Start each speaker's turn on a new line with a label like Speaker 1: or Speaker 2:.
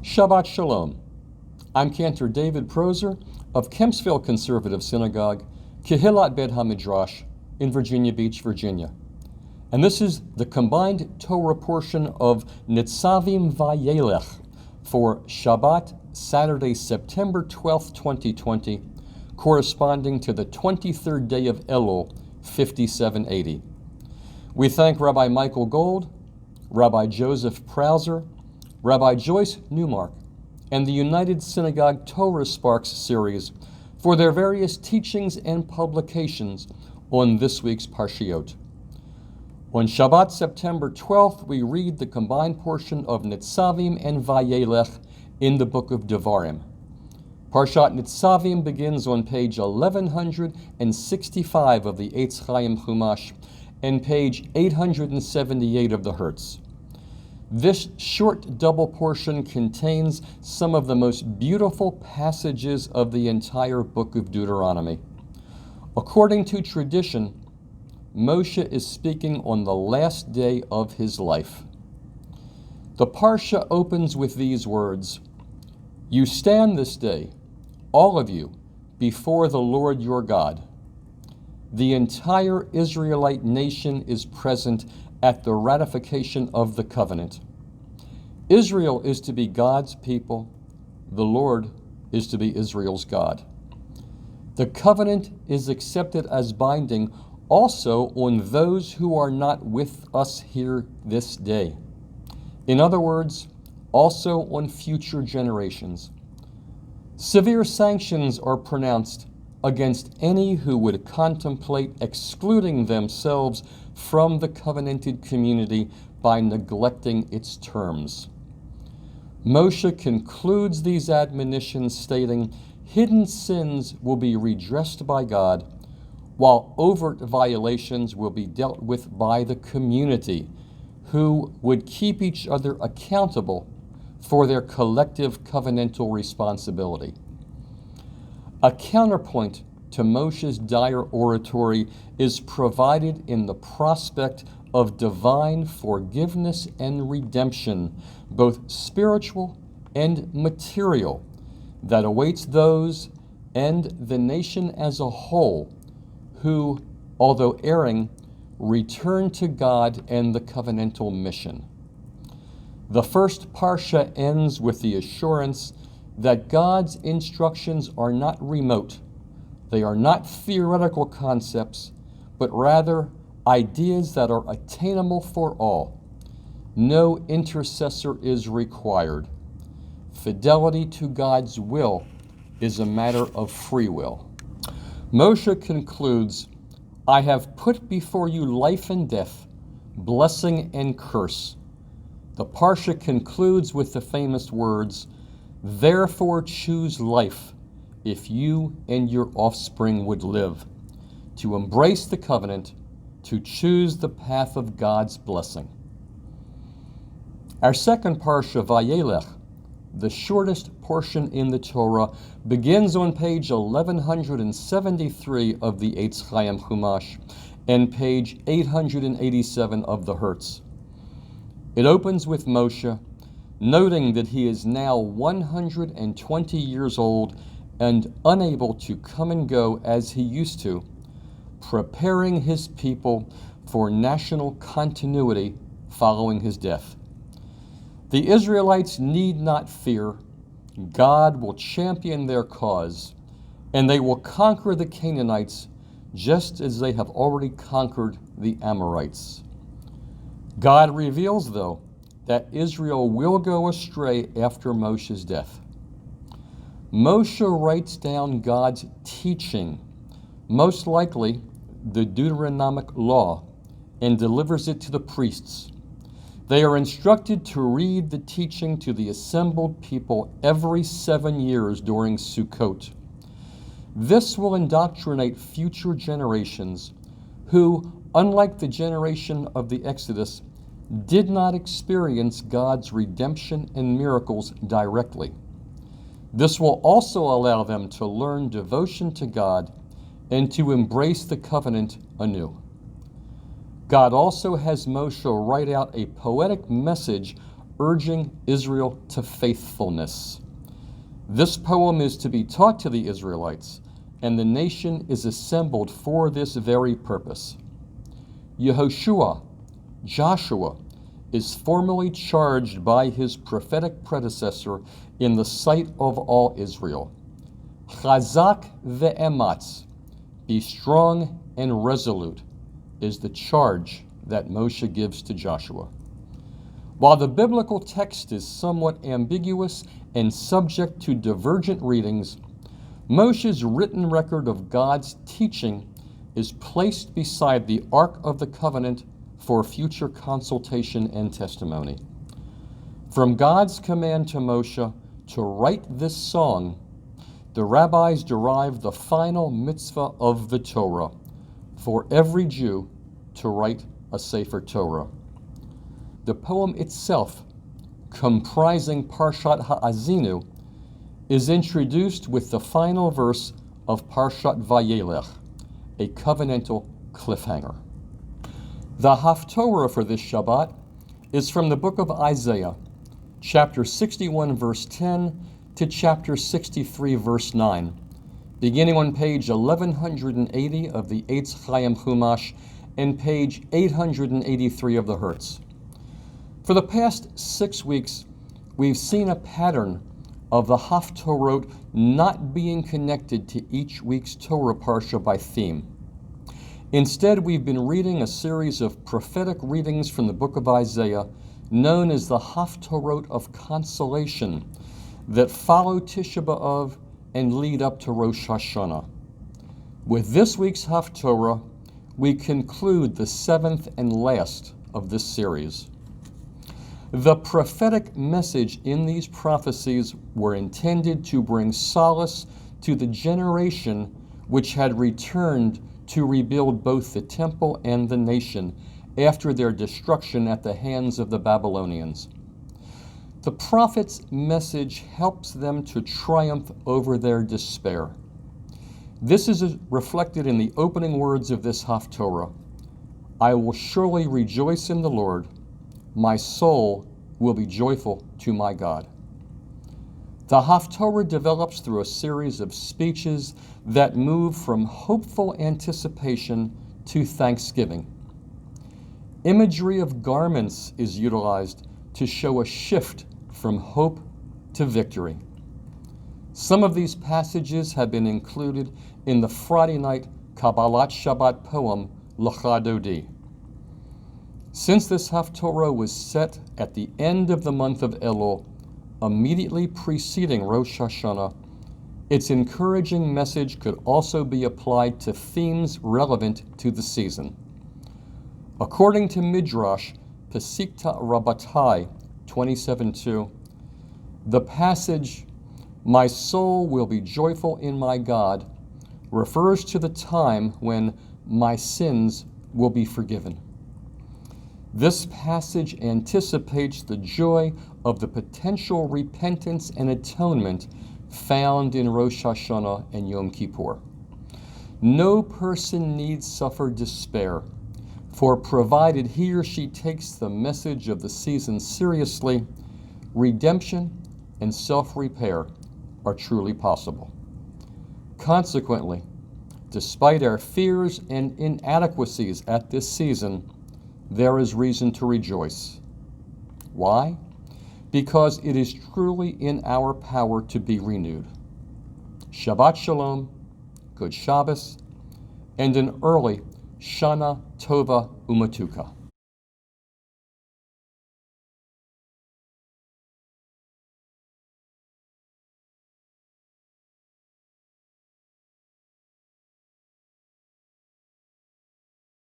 Speaker 1: Shabbat Shalom. I'm Cantor David Proser of Kempsville Conservative Synagogue, Kehillat Bet HaMidrash in Virginia Beach, Virginia. And this is the combined Torah portion of NATZAVIM VaYELECH for Shabbat, Saturday, September 12th, 2020, corresponding to the 23rd day of Elul, 5780. We thank Rabbi Michael Gold, Rabbi Joseph Prauser, Rabbi Joyce Newmark, and the United Synagogue Torah Sparks series for their various teachings and publications on this week's Parshiyot. On Shabbat, September 12th, we read the combined portion of NATZAVIM and VaYELECH in the book of Devarim. Parshat NATZAVIM begins on page 1165 of the Eitz Chaim Chumash and page 878 of the Hertz. This short double portion contains some of the most beautiful passages of the entire book of Deuteronomy. According to tradition, Moshe is speaking on the last day of his life. The Parsha opens with these words, "You stand this day, all of you, before the Lord your God." The entire Israelite nation is present at the ratification of the covenant. Israel is to be God's people. The Lord is to be Israel's God. The covenant is accepted as binding also on those who are not with us here this day. In other words, also on future generations. Severe sanctions are pronounced against any who would contemplate excluding themselves from the covenanted community by neglecting its terms. Moshe concludes these admonitions stating, hidden sins will be redressed by God, while overt violations will be dealt with by the community, who would keep each other accountable for their collective covenantal responsibility. A counterpoint to Moshe's dire oratory is provided in the prospect of divine forgiveness and redemption, both spiritual and material, that awaits those and the nation as a whole who, although erring, return to God and the covenantal mission. The first Parsha ends with the assurance that God's instructions are not remote. They are not theoretical concepts, but rather ideas that are attainable for all. No intercessor is required. Fidelity to God's will is a matter of free will. Moshe concludes, I have put before you life and death, blessing and curse. The Parsha concludes with the famous words, therefore choose life, if you and your offspring would live, to embrace the covenant, to choose the path of God's blessing. Our second Parsha, VaYELECH, the shortest portion in the Torah, begins on page 1173 of the Eitz Chaim Chumash and page 887 of the Hertz. It opens with Moshe, noting that he is now 120 years old and unable to come and go as he used to, preparing his people for national continuity following his death. The Israelites need not fear. God will champion their cause, and they will conquer the Canaanites just as they have already conquered the Amorites. God reveals, though, that Israel will go astray after Moshe's death. Moshe writes down God's teaching, most likely the Deuteronomic law, and delivers it to the priests. They are instructed to read the teaching to the assembled people every 7 years during Sukkot. This will indoctrinate future generations who, unlike the generation of the Exodus, did not experience God's redemption and miracles directly. This will also allow them to learn devotion to God and to embrace the covenant anew. God also has Moshe write out a poetic message urging Israel to faithfulness. This poem is to be taught to the Israelites, and the nation is assembled for this very purpose. Yehoshua, Joshua, is formally charged by his prophetic predecessor in the sight of all Israel. Chazak ve'ematz, be strong and resolute, is the charge that Moshe gives to Joshua. While the biblical text is somewhat ambiguous and subject to divergent readings, Moshe's written record of God's teaching is placed beside the Ark of the Covenant for future consultation and testimony. From God's command to Moshe to write this song, the rabbis derive the final mitzvah of the Torah, for every Jew to write a Sefer Torah. The poem itself, comprising Parshat Ha'azinu, is introduced with the final verse of Parshat VaYELECH, a covenantal cliffhanger. The Haftorah for this Shabbat is from the book of Isaiah, chapter 61, verse 10 to chapter 63, verse 9, beginning on page 1180 of the Eitz Chaim Chumash and page 883 of the Hertz. For the past 6 weeks, we've seen a pattern of the Haftorot not being connected to each week's Torah Parsha by theme. Instead, we've been reading a series of prophetic readings from the book of Isaiah, known as the Haftorot of Consolation, that follow Tisha B'Av and lead up to Rosh Hashanah. With this week's Haftorah, we conclude the 7th and last of this series. The prophetic message in these prophecies were intended to bring solace to the generation which had returned to rebuild both the temple and the nation after their destruction at the hands of the Babylonians. The prophet's message helps them to triumph over their despair. This is reflected in the opening words of this Haftorah. I will surely rejoice in the Lord. My soul will be joyful to my God. The Haftorah develops through a series of speeches that move from hopeful anticipation to thanksgiving. Imagery of garments is utilized to show a shift from hope to victory. Some of these passages have been included in the Friday night Kabbalat Shabbat poem, Lecha Dodi. Since this Haftorah was set at the end of the month of Elul, immediately preceding Rosh Hashanah, its encouraging message could also be applied to themes relevant to the season. According to Midrash, Pesikta Rabbatai 27:2, the passage, "My soul will be joyful in my God," refers to the time when my sins will be forgiven. This passage anticipates the joy of the potential repentance and atonement found in Rosh Hashanah and Yom Kippur. No person need suffer despair, for provided he or she takes the message of the season seriously, redemption and self-repair are truly possible. Consequently, despite our fears and inadequacies at this season, there is reason to rejoice. Why? Because it is truly in our power to be renewed. Shabbat Shalom, good Shabbos, and an early Shana Tova Umatuka.